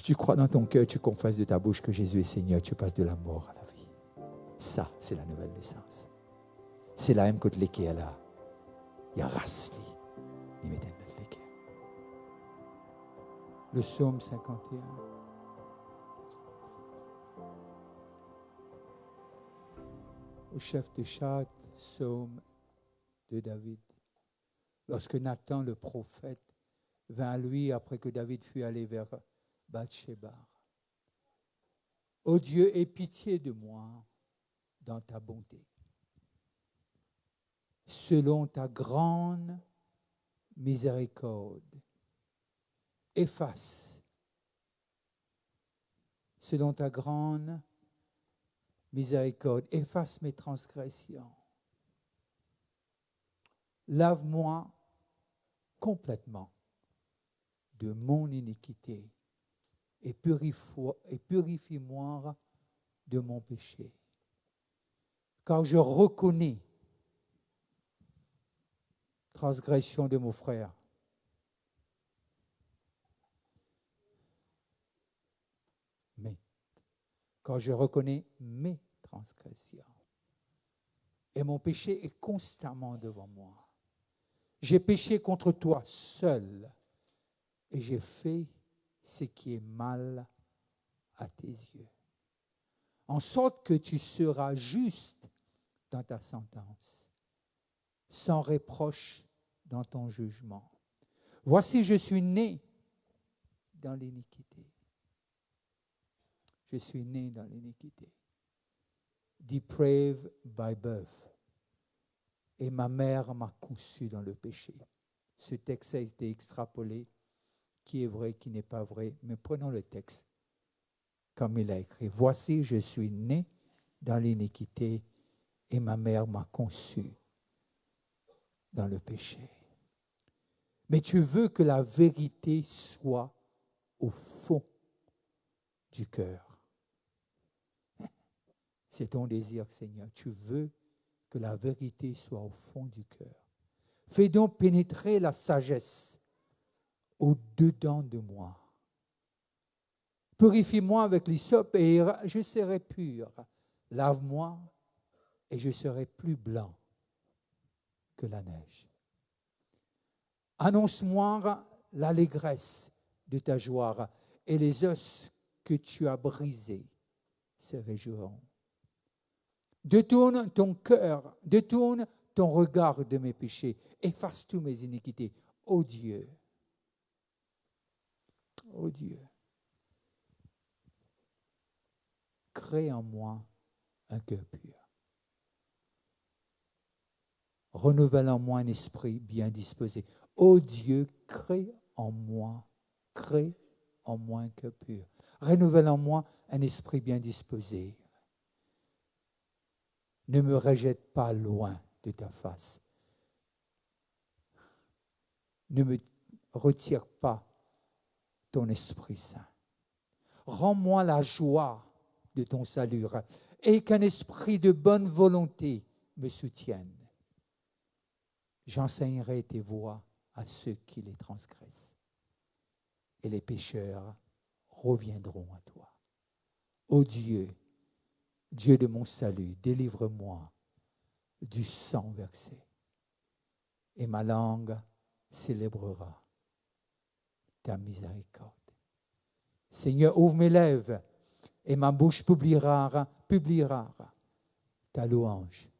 tu crois dans ton cœur, tu confesses de ta bouche que Jésus est Seigneur, tu passes de la mort à la vie. Ça, c'est la nouvelle naissance. C'est la même que les qui est là. Il y a rasli. Il met les qui. Le psaume 51. Au chef de charte, psaume de David. Lorsque Nathan, le prophète, vint à lui après que David fut allé vers Bathsheba. Ô Dieu, aie pitié de moi dans ta bonté. Selon ta grande miséricorde, efface. Selon ta grande miséricorde, efface mes transgressions. Lave-moi complètement de mon iniquité et purifie-moi de mon péché. Car je reconnais transgression de mon frère. Mais, quand je reconnais mes transgressions, et mon péché est constamment devant moi. J'ai péché contre toi seul, et j'ai fait ce qui est mal à tes yeux. En sorte que tu seras juste dans ta sentence, sans reproche dans ton jugement. Voici, je suis né dans l'iniquité. Je suis né dans l'iniquité. Depraved by birth. Et ma mère m'a conçu dans le péché. Ce texte a été extrapolé. Qui est vrai, qui n'est pas vrai. Mais prenons le texte comme il a écrit. Voici, je suis né dans l'iniquité et ma mère m'a conçu dans le péché. Mais tu veux que la vérité soit au fond du cœur. C'est ton désir, Seigneur. Tu veux que la vérité soit au fond du cœur. Fais donc pénétrer la sagesse au-dedans de moi. Purifie-moi avec l'hysope et je serai pur. Lave-moi et je serai plus blanc que la neige. Annonce-moi l'allégresse de ta joie et les os que tu as brisés se réjouiront. Détourne ton cœur, détourne ton regard de mes péchés, efface tous mes iniquités. Ô Dieu, crée en moi un cœur pur. Renouvelle en moi un esprit bien disposé. Ô Dieu, crée en moi un cœur pur. Renouvelle en moi un esprit bien disposé. Ne me rejette pas loin de ta face. Ne me retire pas ton Esprit Saint. Rends-moi la joie de ton salut et qu'un esprit de bonne volonté me soutienne. J'enseignerai tes voies à ceux qui les transgressent et les pécheurs reviendront à toi. Ô Dieu, Dieu de mon salut, délivre-moi du sang versé et ma langue célébrera ta miséricorde. Seigneur, ouvre mes lèvres et ma bouche publiera ta louange.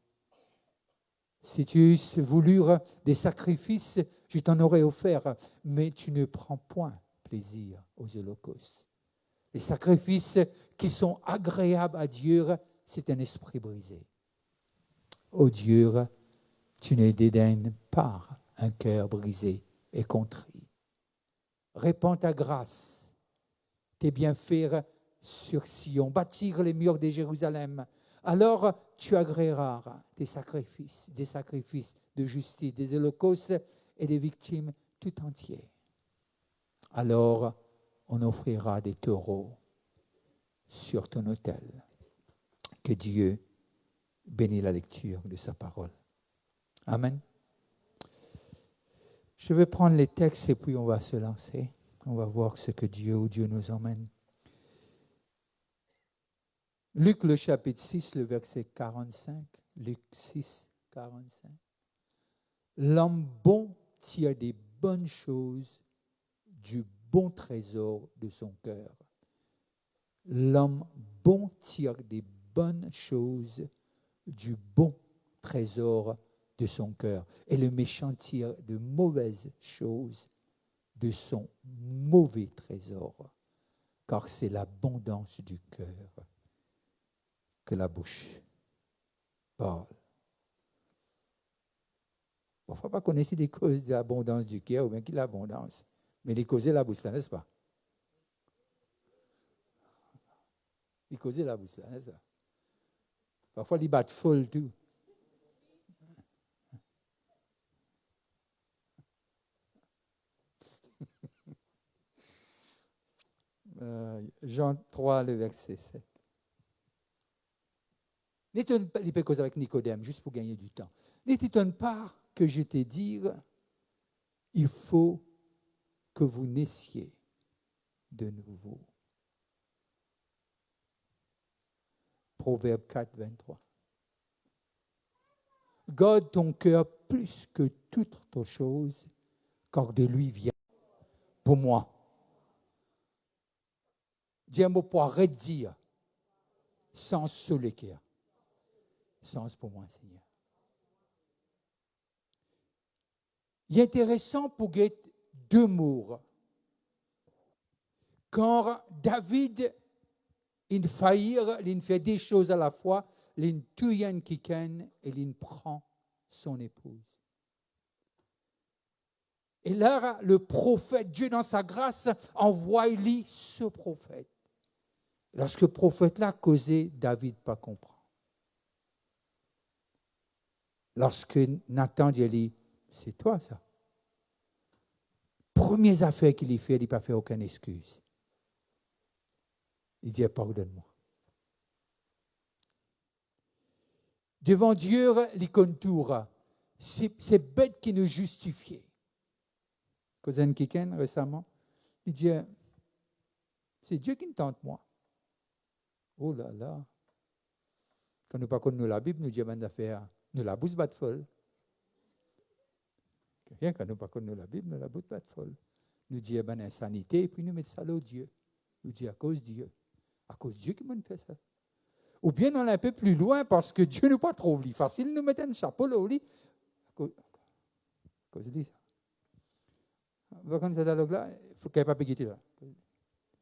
Si tu eusses voulu des sacrifices, je t'en aurais offert, mais tu ne prends point plaisir aux holocaustes. Les sacrifices qui sont agréables à Dieu, c'est un esprit brisé. Ô Dieu, tu ne dédaignes pas un cœur brisé et contrit. Répands ta grâce, tes bienfaits sur Sion, bâtir les murs de Jérusalem. Alors tu agréeras des sacrifices de justice, des holocaustes et des victimes tout entiers. Alors on offrira des taureaux sur ton autel. Que Dieu bénisse la lecture de sa parole. Amen. Je vais prendre les textes et puis on va se lancer. On va voir ce que où Dieu nous emmène. Luc, le chapitre 6, le verset 45. Luc 6, 45. L'homme bon tire des bonnes choses du bon trésor de son cœur. L'homme bon tire des bonnes choses du bon trésor de son cœur. Et le méchant tire de mauvaises choses de son mauvais trésor. Car c'est l'abondance du cœur que la bouche parle. Il ne faut pas connaître les causes de l'abondance du cœur ou bien qu'il l'abondance. Mais les causes de la bouche, là, n'est-ce pas? Les causes de la bouche, là, n'est-ce pas? Parfois, ils battent folle tout. Jean 3, le verset 7. N'étonne pas, il peut causer avec Nicodème, juste pour gagner du temps. N'étonne pas que je t'ai dit, il faut que vous naissiez de nouveau. Proverbe 4, 23. Garde ton cœur plus que toute autre chose, car de lui vient pour moi. Dis un mot pour redire, sans sous le cœur. Sens pour moi, Seigneur. Il est intéressant pour guetter deux mots. Quand David, il faillir, il fait des choses à la fois, il tue un quiken et il prend son épouse. Et là, le prophète, Dieu dans sa grâce, envoie-lui ce prophète. Lorsque le prophète-là causé, David pas comprend. Lorsque Nathan dit, c'est toi ça. Première affaire qu'il fait, il n'a pas fait aucune excuse. Il dit, pardonne-moi. Devant Dieu, les contours, c'est bête qui nous justifiait. Cousin Kiken, récemment, il dit, c'est Dieu qui me tente moi. Oh là là. Quand nous ne connaissons pas la Bible, nous disons, d'affaires, nous la bouche bat folle. Rien quand nous ne connaissons pas la Bible, nous la bouche bat folle. Nous disons, insanité, et puis nous mettons ça là au Dieu. Nous disons, à cause de Dieu. À cause de Dieu qui m'a fait ça. Ou bien on est un peu plus loin parce que Dieu n'est pas trop lit. Facile, nous mettre un chapeau là au lit. À cause de ça. Vous connaissez ce dialogue-là? Il faut qu'il n'y ait pas péguité là.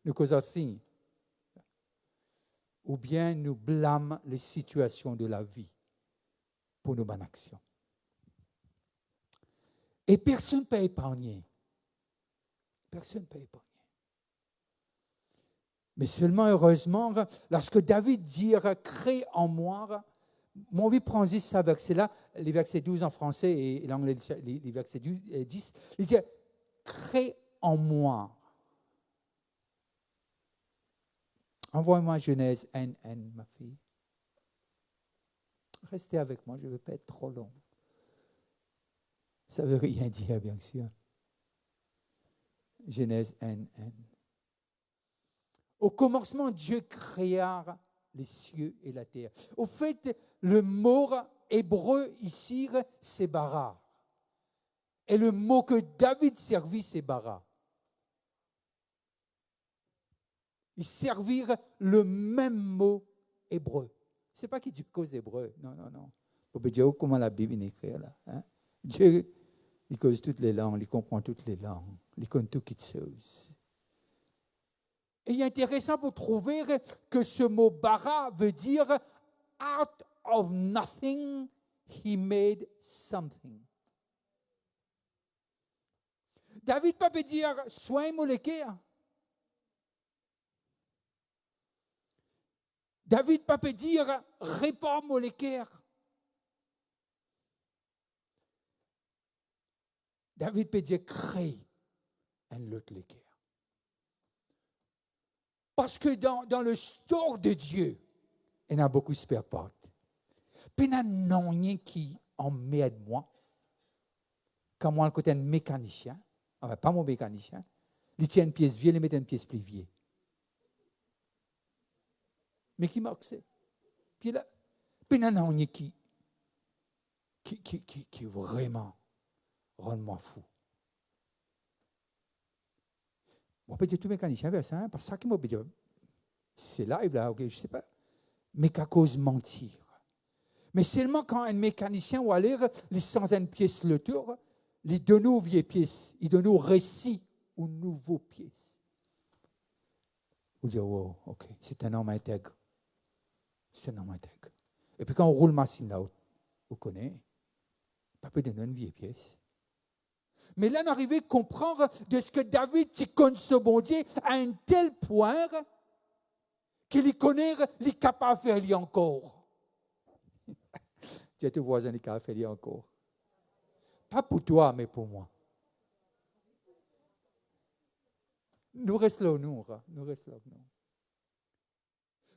Nous causons signe. Ou bien nous blâmons les situations de la vie pour nos bonnes actions. Et personne ne peut épargner. Personne ne peut épargner. Mais seulement, heureusement, lorsque David dit « crée en moi », mon envie prend ce verset-là, les versets 12 en français et l'anglais, les versets 10, il dit « crée en moi ». Envoie-moi Genèse NN, ma fille. Restez avec moi, je ne veux pas être trop long. Ça ne veut rien dire, bien sûr. Genèse NN. Au commencement, Dieu créa les cieux et la terre. Au fait, le mot hébreu ici, c'est bara. Et le mot que David servit, c'est bara. Ils servirent le même mot hébreu. Ce n'est pas qu'il dit cause hébreu. Non, non, non. Vous pouvez dire comment la Bible est écrite là. Hein? Dieu, il cause toutes les langues, il comprend toutes les langues, il connaît toutes les choses. Et il est intéressant pour trouver que ce mot bara veut dire out of nothing, he made something. David ne peut pas dire soin moléculaire. David ne peut pas dire répand moléculaire. David peut dire crée un autre l'équerre. Parce que dans le store de Dieu, il y a beaucoup de spare parts. Puis il n'y a rien qui en met de moi. Quand moi, le côté un mécanicien, enfin pas mon mécanicien, Il tient une pièce vieille, il met une pièce plus vieille. Mais qui marque c'est? Puis là, puis il y en a qui vraiment rend moi fou. On peut dire tout mécanicien vers ça, parce que ça qui m'a dit, c'est live là, ok, je ne sais pas. Mais qu'à cause mentir. Mais seulement quand un mécanicien va lire les 101 pièces le tour, les deux nouvelles pièces, il donne au récit aux nouveaux pièces. Vous dites, wow, ok, c'est un homme intègre. C'est un homme intègre. Et puis quand on roule machine là, vous connaissez, pas peut donner une vieille pièce. Mais là, on arrive à comprendre de ce que David, qui connaît ce bon Dieu, à un tel point qu'il y connaît, il est capable de faire encore. Tu as tes voisins qui est capable de faire encore. Pas pour toi, mais pour moi. Nous restons là, nous restons là.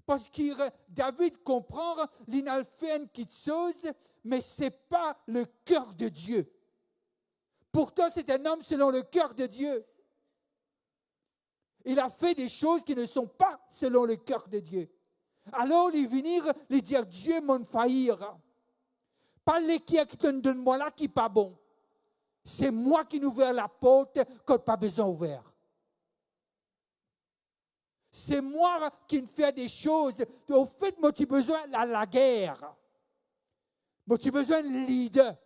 Parce que David comprend, il a fait une petite chose, mais ce n'est pas le cœur de Dieu. Pourtant, c'est un homme selon le cœur de Dieu. Il a fait des choses qui ne sont pas selon le cœur de Dieu. Alors, il venir, lui dire, Dieu m'en faillir. Pas les qui donne moi là qui n'est pas bon. C'est moi qui nous ouvre la porte quand pas besoin ouvert. C'est moi qui me fais des choses. Au fait, moi, j'ai besoin de la guerre. Moi, j'ai besoin de leader.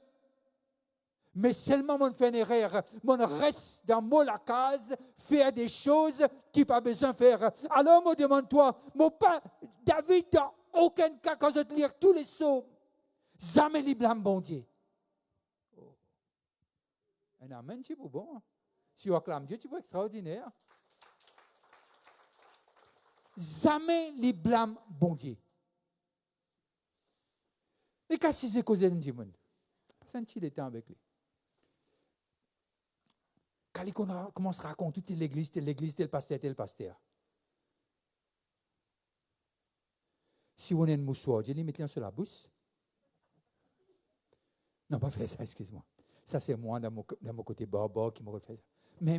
Mais seulement mon fait une erreur. Mon reste dans mon la case, faire des choses qu'il n'a pas besoin de faire. Alors, moi, demande-toi, mon pas, David, dans aucun cas, quand je te lire tous les psaumes, jamais les blâme bon Dieu. Oh. Un amen, tu es bon. Hein? Si tu acclames Dieu, tu es extraordinaire. Jamais les blâmes bon Dieu. Et qu'est-ce que c'est causé d'un monde? Passe un petit temps avec lui. Quand il commence à raconter toute l'église, tel pasteur. Si on a une mouchoir, je lui mets sur la bouche. Non, pas faire ça, excuse-moi. Ça, c'est moi, dans mon côté barbare, qui me refait ça. Mais,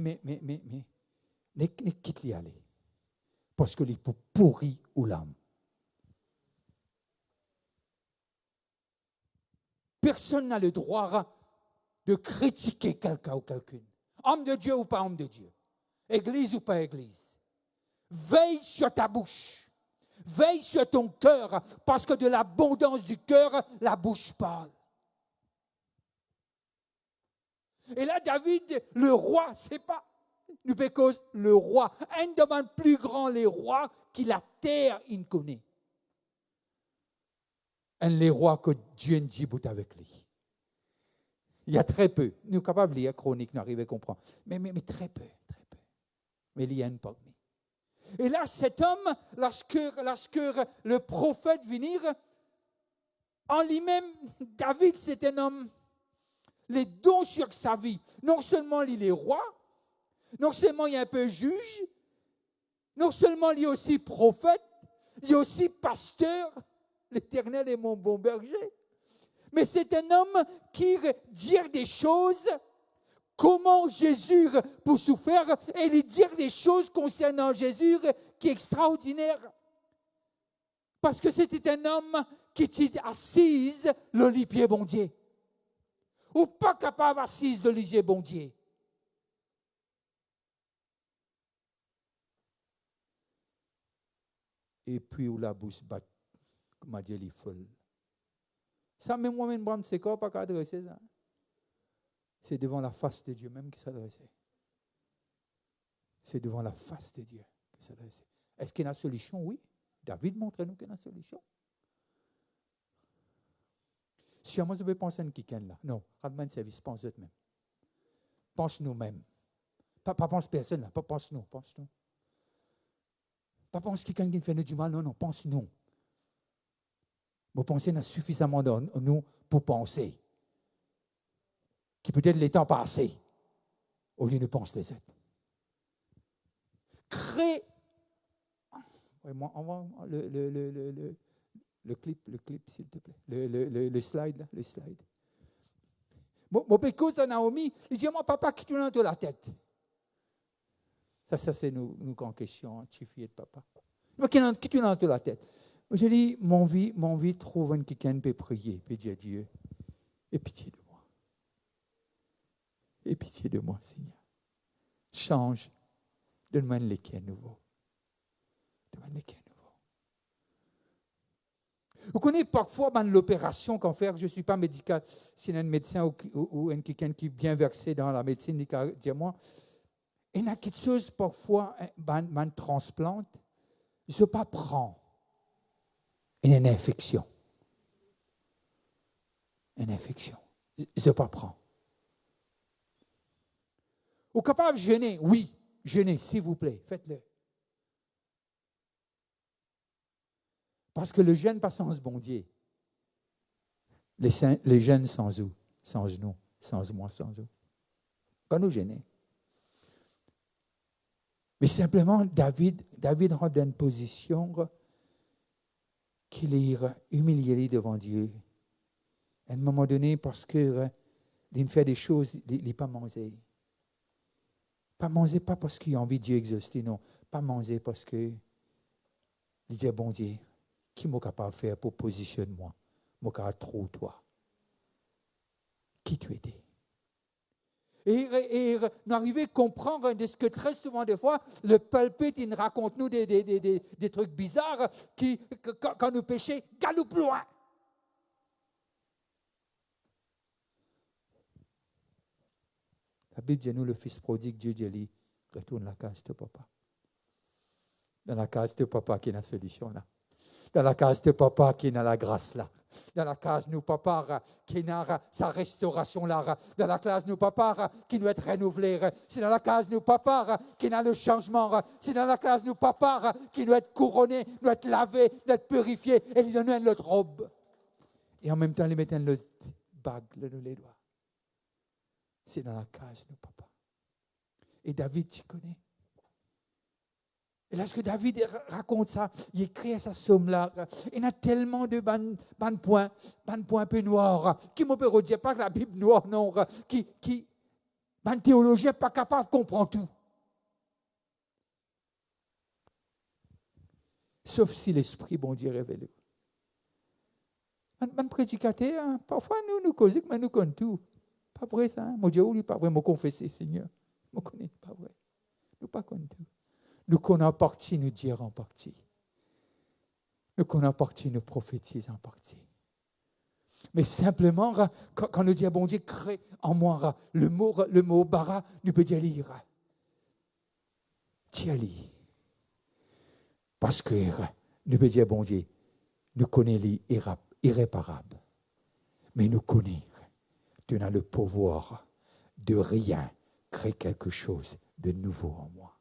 ne quitte-les aller. Parce que les pour pourrir ou l'âme. Personne n'a le droit de critiquer quelqu'un ou quelqu'une. Homme de Dieu ou pas homme de Dieu. Église ou pas église. Veille sur ta bouche. Veille sur ton cœur. Parce que de l'abondance du cœur, la bouche parle. Et là, David, le roi, c'est pas nous pécose le roi. Un demande plus grand les rois qui la terre il connaît. Un les rois que Dieu ne dit bout avec lui. Il y a très peu. Nous sommes capables de lire chronique, nous arrivons à comprendre. Mais très peu, très peu. Mais il y a une parmi. Et là, cet homme, lorsque le prophète venir, en lui-même, David, c'est un homme, les dons sur sa vie. Non seulement il est roi, non seulement il est un peu juge, non seulement il est aussi prophète, il est aussi pasteur. L'Éternel est mon bon berger. Mais c'est un homme qui dit des choses, comment Jésus pour souffrir, et lui dire des choses concernant Jésus qui est extraordinaire. Parce que c'était un homme qui était assise le lit pied bon Dieu. Ou pas capable assise de lit bon Dieu. Et puis où la bouche bat, comme Dieu est folle. Ça, même moi-même, c'est quoi, pas qu'adresser ça. C'est devant la face de Dieu même qu'il s'adressait. C'est devant la face de Dieu qu'il s'adressait. Est-ce qu'il y a une solution? Oui. David montre-nous qu'il y a une solution. Si moi je vais penser à quelqu'un là, non, rends-moi un service, pense eux-mêmes. Pense nous-mêmes. Pas pense personne là, pas pense nous, pense nous. Pas pense quelqu'un qui fait nous du mal, non, pense nous. Vous pensez a suffisamment de nous pour penser. Qui peut-être les temps passés, au lieu de penser les autres. Crée. Envoie le clip, s'il te plaît. Le slide, là, le slide. Mon pécose à Naomi, il dit, moi, papa, qui tourne dans la tête. Ça c'est nous en question, tu fille de papa. Mais qui tu as dans la tête? J'ai dit, mon vie trouve quelqu'un peut prier, peut dire Dieu, aie pitié de moi. Aie pitié de moi, Seigneur. Change, donne-moi un léquin nouveau. Donne-moi un léquin nouveau. Vous connaissez parfois l'opération qu'on fait, je ne suis pas médical, si un médecin ou quelqu'un qui est bien versé dans la médecine, dis-moi, il y a quelque chose parfois, un transplante, je ne pas prendre une infection. Une infection. Je ne pas prendre. Vous capable de jeûner? Oui, jeûnez, s'il vous plaît, faites-le. Parce que le jeûne pas sans bon Dieu. Les jeûnes sans où? Sans nous, sans moi, sans eux. Quand nous jeûnons. Mais simplement, David rend une position qu'il est humilié devant Dieu. À un moment donné, parce qu'il fait des choses, il n'est pas mangé. Pas manger, pas parce qu'il a envie de Dieu exister, non. Pas manger parce qu'il dit, bon Dieu, qui m'a capable de faire pour positionner moi? Moi, capable trop toi. Qui tu étais? Et nous arrivons à comprendre de ce que très souvent, des fois, le pulpit, il raconte nous des trucs bizarres qui, quand nous péchons, galoupent loin. La Bible dit nous, le fils prodigue, Dieu dit, retourne la case de papa. Dans la case de papa qui est la solution là. Dans la case de papa qui est la grâce là. Dans la case de papa qui est sa restauration là. Dans la case de papa qui doit être renouvelé. C'est dans la case de papa qui a le changement. C'est dans la case de papa qui doit être couronné, doit être lavé, doit être purifié et lui donner une autre robe. Et en même temps, lui mettre une autre bague dans les doigts. C'est dans la case de papa. Et David, tu connais. Et lorsque David raconte ça, il écrit sa somme-là. Il y a tellement de points un peu noirs, qui ne peut dire pas que la Bible noire, non, qui théologie n'est pas capable de comprendre tout. Sauf si l'Esprit, bon Dieu, révèle. Un prédicateur, hein, parfois nous causons, mais nous connaissons tout. Pas vrai ça, hein? Mon Dieu, il n'est pas vrai, me confesser, Seigneur. Je ne connais pas vrai. Nous ne connaissons pas tout. Nous connaissons en partie, nous dire en partie. Nous connaissons en partie, nous prophétisons en partie. Mais simplement, quand nous disons, bon Dieu, crée en moi le mot bara, nous pouvons dire lire. Tiens-li. Parce que nous pouvons dire, bon Dieu, nous connaissons l'irréparable. Mais nous connaissons, tu as le pouvoir de rien créer quelque chose de nouveau en moi.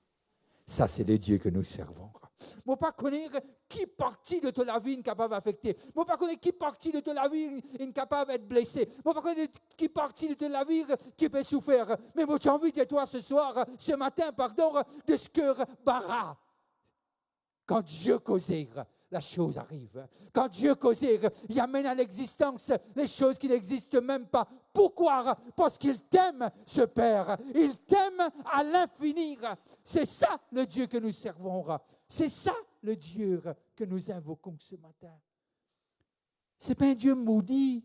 Ça, c'est le Dieu que nous servons. Je ne pas connaître qui partie de ta vie est capable d'affecter. Je ne pas connaître qui partie de ta vie est capable d'être blessé. Je ne pas connaître qui partie de ta vie qui peut souffrir. Mais moi, j'ai envie de toi ce soir, ce matin, pardon, de ce que bara. Quand Dieu causait, la chose arrive. Quand Dieu causait, il amène à l'existence les choses qui n'existent même pas. Pourquoi? Parce qu'il t'aime, ce Père. Il t'aime à l'infini. C'est ça le Dieu que nous servons. C'est ça le Dieu que nous invoquons ce matin. Ce n'est pas un Dieu maudit.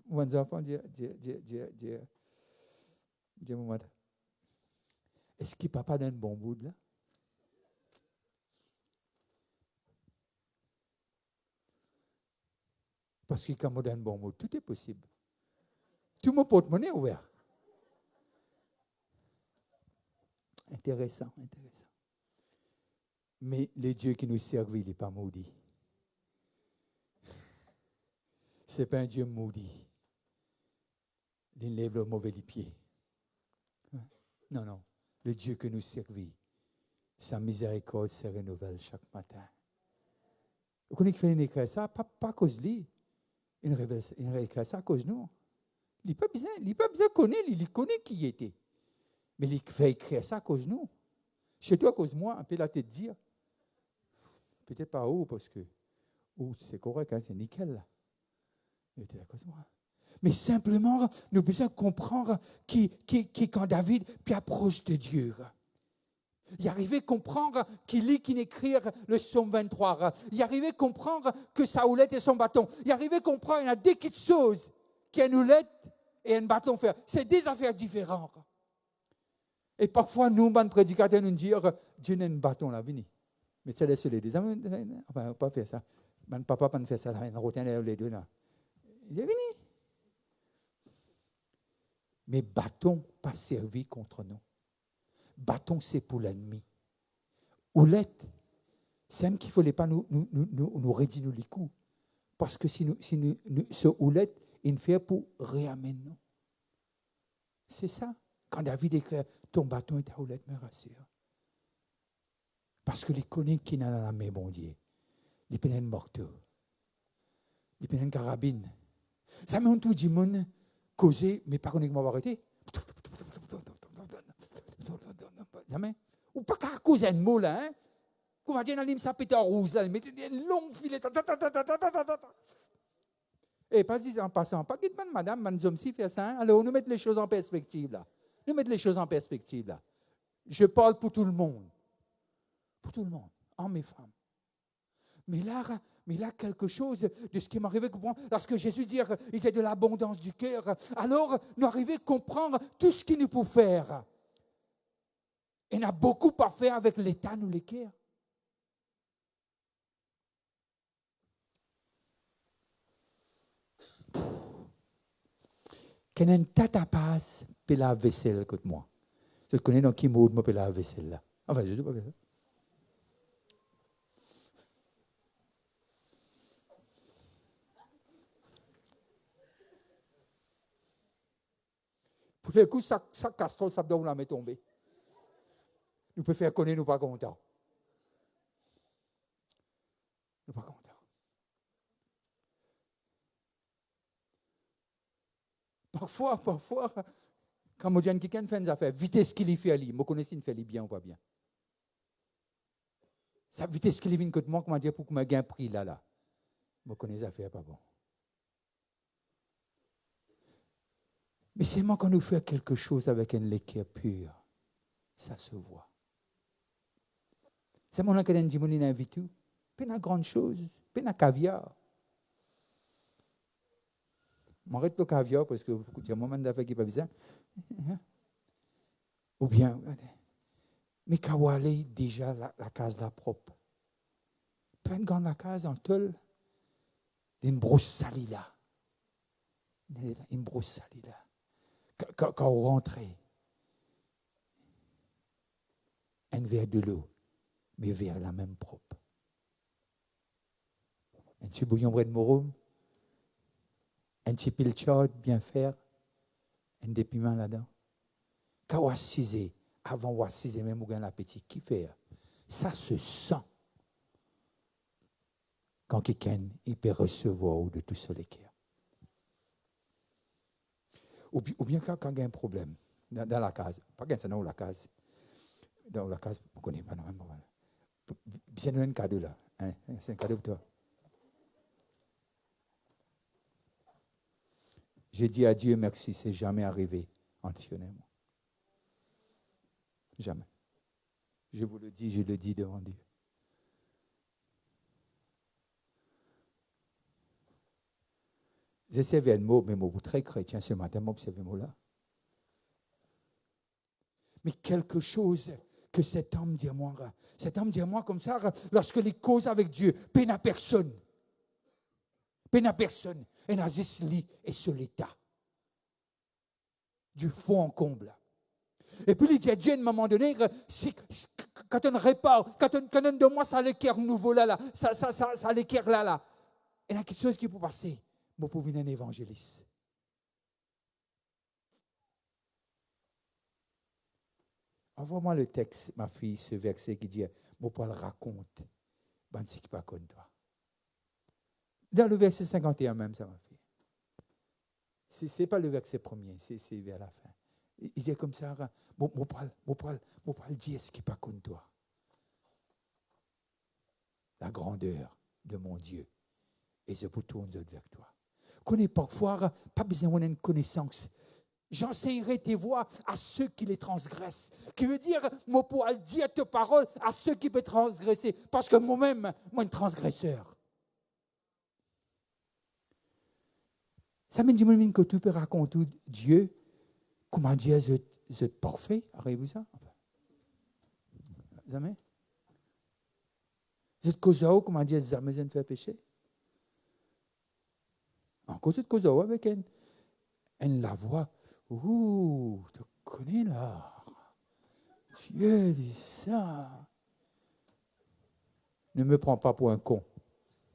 Mes enfants, Dieu, est-ce qu'il papa donne un bon bout là? Parce qu'il quand on donne un bon bout, tout est possible. Tout mon porte-monnaie est ouvert. Intéressant. Mais le Dieu qui nous servent, il n'est pas maudit. Ce n'est pas un Dieu maudit. Il lève le mauvais pied. Non. Le Dieu que nous servons, sa miséricorde se renouvelle chaque matin. Vous connaissez qu'il fait écrire ça, pas à cause de lui. Il écrit ça à cause de nous. Il n'a pas besoin de connaître, il connaît qui il était. Mais il fait écrire ça à cause de nous. Chez toi, à cause de moi, un peu la tête dire. Peut-être pas où, parce que c'est correct, hein, c'est nickel. Là. Il était à cause de moi. Mais simplement, nous avons besoin de comprendre qui quand David puis approche de Dieu. Il arrivait à comprendre qu'il lit, qu'il écrit le psaume 23. Il arrivait à comprendre que Saoul était son bâton. Il arrivait à comprendre qu'il y a des petites choses qui nous l'aide et un bâton faire. C'est des affaires différentes. Et parfois, nous, les prédicateurs, nous disent Dieu n'a un bâton là, venez. Mais ça laisse les deux. Enfin, pas faire ça. Mon papa pas faire ça, il retient les deux là. Il dit venez. Mais bâton pas servi contre nous. Bâton, c'est pour l'ennemi. Houlette, c'est même qu'il ne fallait pas nous rédiger les coups. Parce que si ce houlette, il fait pour réamener nous. C'est ça. Quand David écrit, ton bâton est ta houlette, me rassure. Parce que les connaît qui n'a la main, bon Dieu. Les pénènes mortaux. Les pénènes carabines. Ça m'a tout dit, mon causé, mais pas qu'on m'a arrêté. Jamais. Ou pas qu'à cause d'un mot là, hein. Comme on dit dans l'hymne, ça pète en rouge là, il mettait des longs filets. Et pas en passant, pas que madame, madame homme si fait ça. Alors, nous mettons les choses en perspective là. Nous mettons les choses en perspective là. Je parle pour tout le monde. Pour tout le monde, hommes et femmes. Mais là, quelque chose de ce qui m'arrivait à comprendre, lorsque Jésus dit qu'il était de l'abondance du cœur, alors nous arrivons à comprendre tout ce qu'il nous peut faire. Et on a beaucoup à faire avec l'état, nous les cœurs. Quand un tata passe, puis la vaisselle, écoute-moi. Je connais dans qui mot moi puis la vaisselle là. Enfin, je ne dis pas ça. Pour le coup, ça castrol, ça doit la mettre tomber. Nous pouvons faire connaître, nous pas contents. Nous pas contents. Parfois, quand on dit quelqu'un fait une affaire, vitesse qu'il y fait à lui, je connais s'il fait bien ou pas bien. Ça vitesse qu'il y vient contre moi, comment dire, pour que je gagne prix là. Je connais les affaires pas bon. Mais c'est moi quand nous faisons quelque chose avec un liqueur pur, ça se voit. C'est mon qui dit, mon invite tout. Pas une grande chose, pas une caviar. M'arrête le caviar parce que il y a un moment d'affaires qui n'est pas bizarre. Ou bien, mais Kawale, déjà la case la propre. Pas une grande la case en tôle, une brosse salie là. Une brosse salie là. Quand on rentre, un verre de l'eau, mais verre la même propre. Un petit bouillon de morum, un petit pilchard bien faire, un des piments là-dedans. Quand on assise, avant on assise, même on a l'appétit, qui fait? Ça se sent. Quand quelqu'un il peut recevoir de tout ce liquide. Ou bien quand il y a un problème dans la case, pas que c'est dans la case, on ne connaît pas normalement. C'est un cadeau là, hein? C'est un cadeau pour toi. J'ai dit à Dieu merci, c'est jamais arrivé en Fiona et moi. Jamais. Je vous le dis, je le dis devant Dieu. J'essaie un mot, mais mot très chrétien ce matin, m'observe ce mot-là. Mais quelque chose que cet homme dit à moi comme ça, lorsque les causes avec Dieu, peine à personne. Peine à personne. Et n'a juste lit et sur l'état. Du fond en comble. Et puis il dit à Dieu à un moment donné, quand on répare, quand on de moi ça l'équerre nouveau là, ça l'équerre là. Et il y a quelque chose qui peut passer. Moi, pour venir un évangéliste. Envoie-moi le texte, ma fille, ce verset qui dit, mon Paul raconte, ben ce qui pas comme toi. Dans le verset 51 même, ça, ma fille. Ce n'est pas le verset premier, c'est vers la fin. Il dit comme ça, mon Paul dit ce qui pas comme toi. La grandeur de mon Dieu. Et je vous tourne vers toi. Connais parfois, pas besoin d'une connaissance. J'enseignerai tes voies à ceux qui les transgressent. Qui veut dire, moi pour dire tes paroles à ceux qui peuvent transgresser. Parce que moi-même, moi, un transgresseur. Ça me dit que tu peux raconter Dieu, comment dire, je suis parfait. Arrivez-vous ça? Jamais? Je suis cause comment dire, jamais je ne fais péché. En cause de cause avec la voix. Ouh, tu connais là. Dieu dit ça. Ne me prends pas pour un con.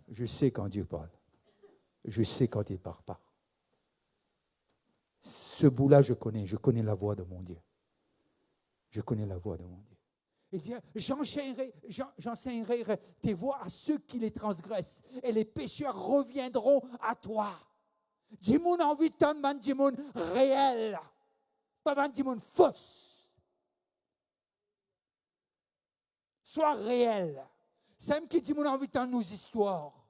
Je sais quand Dieu parle. Je sais quand il ne parle pas. Ce bout-là, je connais la voix de mon Dieu. Je connais la voix de mon Dieu. Il dit, j'enseignerai tes voies à ceux qui les transgressent, et les pécheurs reviendront à toi. Dis-moi envie de t'en dis-moi réel, pas dis-moi fausse. Sois réel. C'est même qui dit mon envie de nos histoires.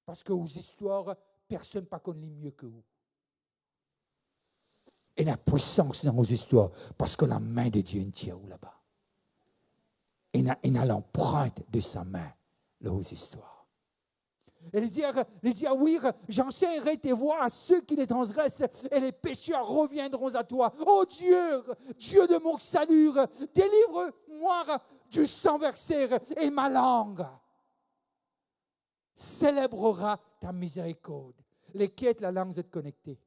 Parce que aux histoires, personne ne connaît mieux que vous. Et la puissance dans nos histoires, parce que la main de Dieu est tient là-bas. Il a l'empreinte de sa main dans nos histoires. Et il dit, oui, j'enseignerai tes voies à ceux qui les transgressent, et les pécheurs reviendront à toi. Oh Dieu, Dieu de mon salut, délivre-moi du sang versé, et ma langue célébrera ta miséricorde. Les quêtes, la langue, vous êtes connectés.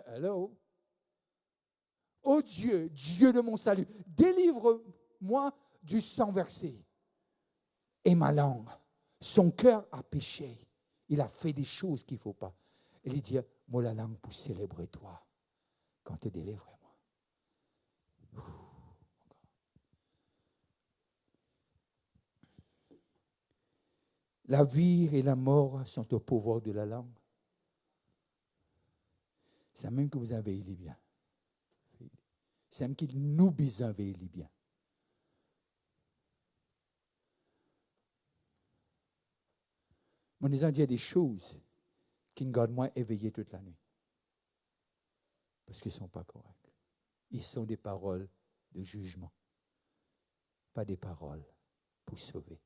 Hello? Oh Dieu, Dieu de mon salut, délivre-moi du sang versé. Et ma langue, son cœur a péché. Il a fait des choses qu'il ne faut pas. Et il dit, moi la langue pour célébrer toi, quand tu délivres moi. La vie et la mort sont au pouvoir de la langue. C'est même que vous avez les bien. C'est même qu'il nous besoin les bien. Mon disant il y a des choses qui me gardent moi éveillé toute la nuit. Parce qu'ils ne sont pas corrects. Ils sont des paroles de jugement. Pas des paroles pour sauver.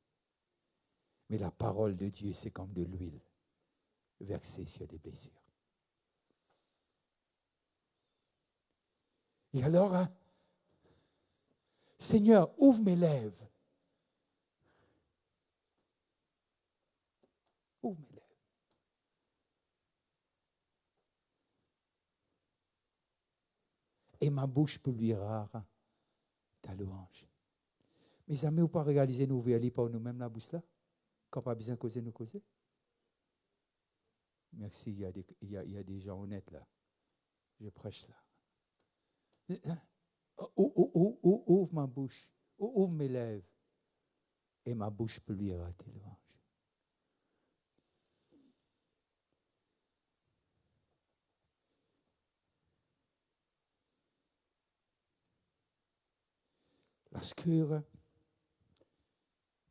Mais la parole de Dieu, c'est comme de l'huile versée sur des blessures. Et alors, Seigneur, ouvre mes lèvres. Ouvre mes lèvres. Et ma bouche publiera ta louange. Mes amis, vous pas réaliser nous verrons par nous-mêmes la bouche là? Quand pas besoin de causer, nous causer? Merci, il y a des gens honnêtes là. Je prêche là. Ouvre ma bouche, ouvre mes lèvres, et ma bouche publiera tes louanges. Lorsque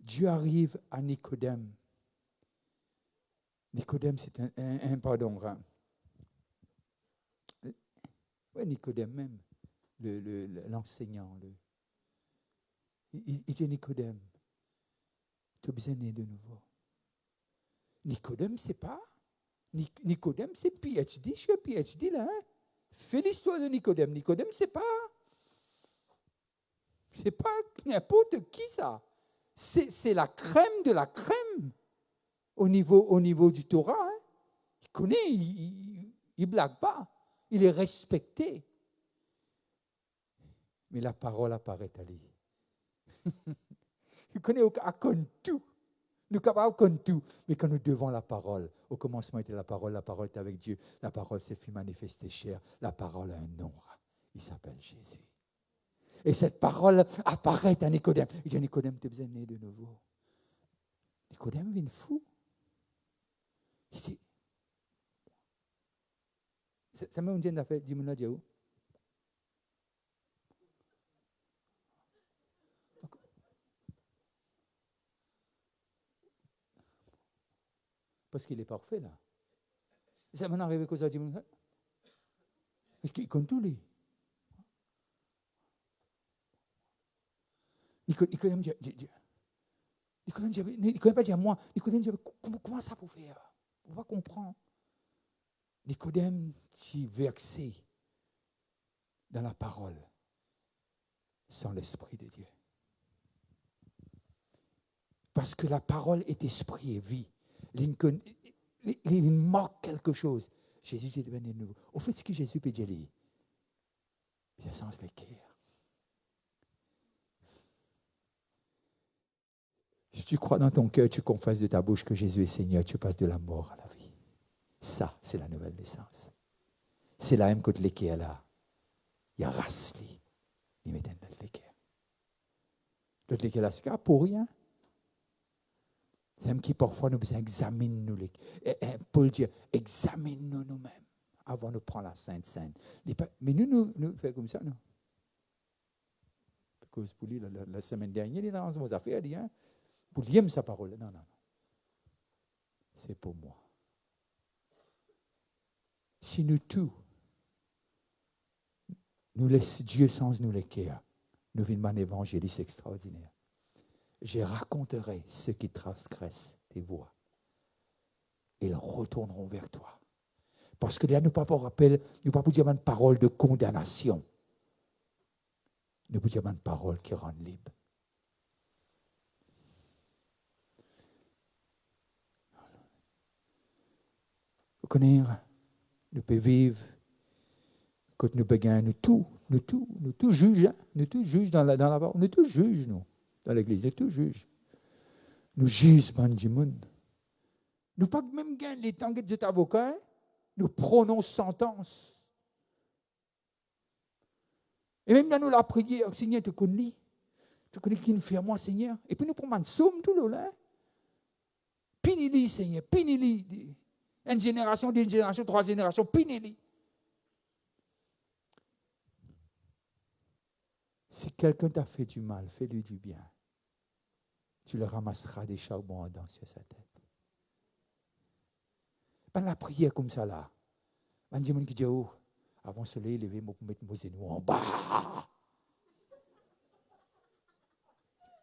Dieu arrive à Nicodème, Nicodème c'est un pardon. Oui, Nicodème même, l'enseignant. Il dit Nicodème, tu as besoin de nouveau. Nicodème, c'est pas. Nicodème, c'est PhD. Je suis un PhD là. Hein? Fais l'histoire de Nicodème. Nicodème, c'est pas n'importe qui ça. C'est la crème de la crème au niveau du Torah. Hein? Il connaît, il ne blague pas. Il est respecté. Mais la parole apparaît à lui. Il connaît à tout. Nous sommes capables de tout. Mais quand nous devons la parole, au commencement était la parole était avec Dieu. La parole s'est fait manifester chair. La parole a un nom. Il s'appelle Jésus. Et cette parole apparaît à Nicodème. Il dit, Nicodème, tu es besoin de naître de nouveau. Nicodème vient fou. Il dit, ça m'a dit, dis-moi, Dieu. Parce qu'il est parfait, là. Ça m'en arrive que ça dit, il connaît tout, lui. Nicodème pas dire moi. Nicodème dit, comment ça pour faire? On va comprendre. Nicodème s'y versé dans la parole sans l'Esprit de Dieu. Parce que la parole est esprit et vie. Il manque quelque chose. Jésus dit de nouveau. Au fait, ce que Jésus peut dire, c'est sens l'équerre. Si tu crois dans ton cœur, tu confesses de ta bouche que Jésus est Seigneur, tu passes de la mort à la vie. Ça, c'est la nouvelle naissance. C'est la même que l'équerre là. Il y a Rasli. Il met notre l'équerre. L'autre l'équerre là, c'est pour rien. C'est même qui parfois nous examine nous. Paul dit, examine-nous nous-mêmes avant de prendre la Sainte Seine. Mais nous faisons comme ça, non? Parce que pour lui, la semaine dernière, il est dans nos affaires, il dit, pour lire sa parole. Non. C'est pour moi. Si nous tous, nous laissons Dieu sans nous l'équerre, nous vivons un évangéliste extraordinaire. Je raconterai ceux qui transgressent tes voies. Ils retourneront vers toi. Parce que là, nous ne pouvons pas rappeler, nous ne pouvons pas dire une parole de condamnation. Nous pouvons dire une parole qui rend libre. Vous connaissez, nous pouvons vivre, quand nous beguins, nous tous juges, nous tous juges dans la parole, nous tous juges, nous. Dans l'église, nous tous juges. Nous jugeons du monde. Nous pas même gagner les temps de avocat, nous prenons sentence. Et même là, nous la prière, Seigneur, tu connais qui nous fait à moi, Seigneur. Et puis nous prenons une somme tout le long. Pinili, Seigneur, pinili. Une génération, deux générations, trois générations, pinili. Si quelqu'un t'a fait du mal, fais-lui du bien. Tu le ramasseras des charbons ardents sur sa tête. Pas la prière comme ça là. Il y a des gens qui disent, avant le soleil levé, je vais mettre mes genoux en bas.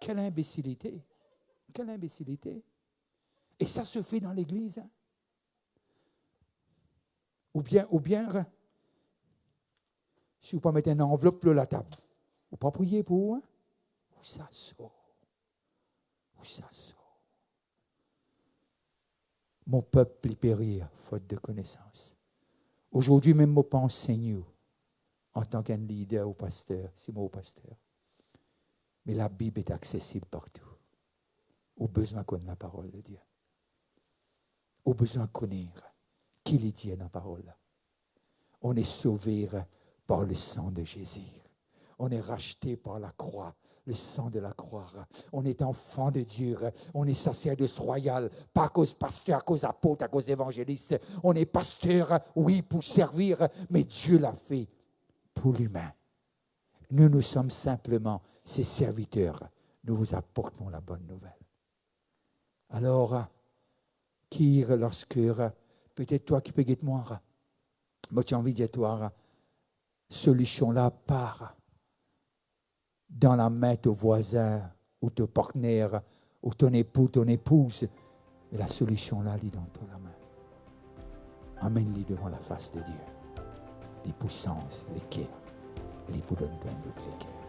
Quelle imbécilité. Quelle imbécilité. Et ça se fait dans l'église. Ou bien, si vous ne pouvez pas mettre une enveloppe sur la table, vous ne pouvez pas prier pour où ça sort. Où ça sort. Mon peuple y périr, faute de connaissance. Aujourd'hui, même moi, pas enseigne en tant qu'un leader ou pasteur, c'est moi au pasteur. Mais la Bible est accessible partout. Au besoin qu'on ait la parole de Dieu. Au besoin de connaître qui est Dieu dans la parole. On est sauvé par le sang de Jésus. On est racheté par la croix, le sang de la croix. On est enfant de Dieu. On est sacerdoce royal, pas à cause pasteur, à cause apôtre, à cause évangéliste. On est pasteur, oui, pour servir, mais Dieu l'a fait pour l'humain. Nous sommes simplement ses serviteurs. Nous vous apportons la bonne nouvelle. Alors, qui lorsque, peut-être toi qui peux guetter moi, tu as envie de dire toi, solution là part dans la main de ton voisin ou ton partenaire ou ton époux, ton épouse. Mais la solution là, elle est dans ton main. Amène-les devant la face de Dieu. Les puissances, les cœurs, les pour donner plein d'autres les cœurs.